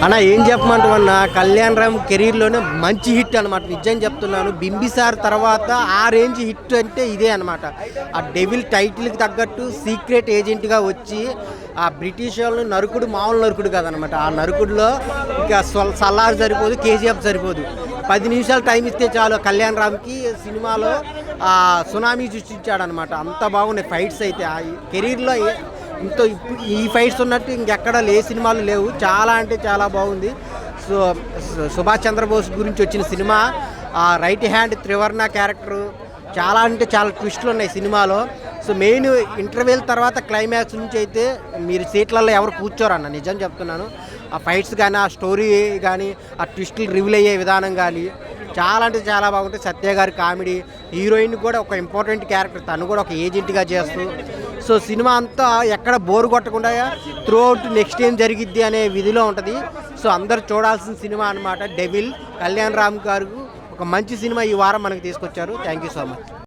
అన్న ఏం చెప్పమంటావు అన్న, కళ్యాణ్ రామ్ కెరీర్లోనే మంచి హిట్ అనమాట. నిజం చెప్తున్నాను, బింబిసార్ తర్వాత ఆ రేంజ్ హిట్ అంటే ఇదే అనమాట. ఆ డెవిల్ టైటిల్కి తగ్గట్టు సీక్రెట్ ఏజెంట్గా వచ్చి ఆ బ్రిటిష్ వాళ్ళని నరుకుడు మామూలు నరుకుడు కాదనమాట. ఆ నరుకుడులో ఇంకా సలార్ సరిపోదు, కేజీఎఫ్ సరిపోదు. 10 నిమిషాలు టైం ఇస్తే చాలు కళ్యాణ్ రామ్కి సినిమాలో సునామీ సృష్టించాడనమాట. అంత బాగున్నాయి ఫైట్స్ అయితే. ఆ కెరీర్లో ఇంత ఈ ఫైట్స్ ఉన్నట్టు ఇంకెక్కడ ఏ సినిమాలు లేవు. చాలా అంటే చాలా బాగుంది. సో సుభాష్ చంద్రబోస్ గురించి వచ్చిన సినిమా, ఆ రైట్ హ్యాండ్ త్రివర్ణ క్యారెక్టరు చాలా అంటే చాలా ట్విస్టులు ఉన్నాయి సినిమాలో. సో మెయిన్ ఇంటర్వెల్ తర్వాత క్లైమాక్స్ నుంచి అయితే మీరు సీట్లలో ఎవరు కూర్చోరన్న, నిజం చెప్తున్నాను. ఆ ఫైట్స్ కానీ, ఆ స్టోరీ కానీ, ఆ ట్విస్టులు రివీల్ అయ్యే విధానం కానీ చాలా అంటే చాలా బాగుంటుంది. సత్య గారి కామెడీ, హీరోయిన్ కూడా ఒక ఇంపార్టెంట్ క్యారెక్టర్, తను కూడా ఒక ఏజెంట్గా చేస్తూ. సో సినిమా అంతా ఎక్కడ బోర్ కొట్టకుండా త్రూ అవుట్ నెక్స్ట్ ఏం జరిగిద్ది అనే విధిలో ఉంటుంది. సో అందరు చూడాల్సిన సినిమా అనమాట డెవిల్. కళ్యాణ్ రామ్ గారు ఒక మంచి సినిమా ఈ వారం మనకు తీసుకొచ్చారు. Thank you so much.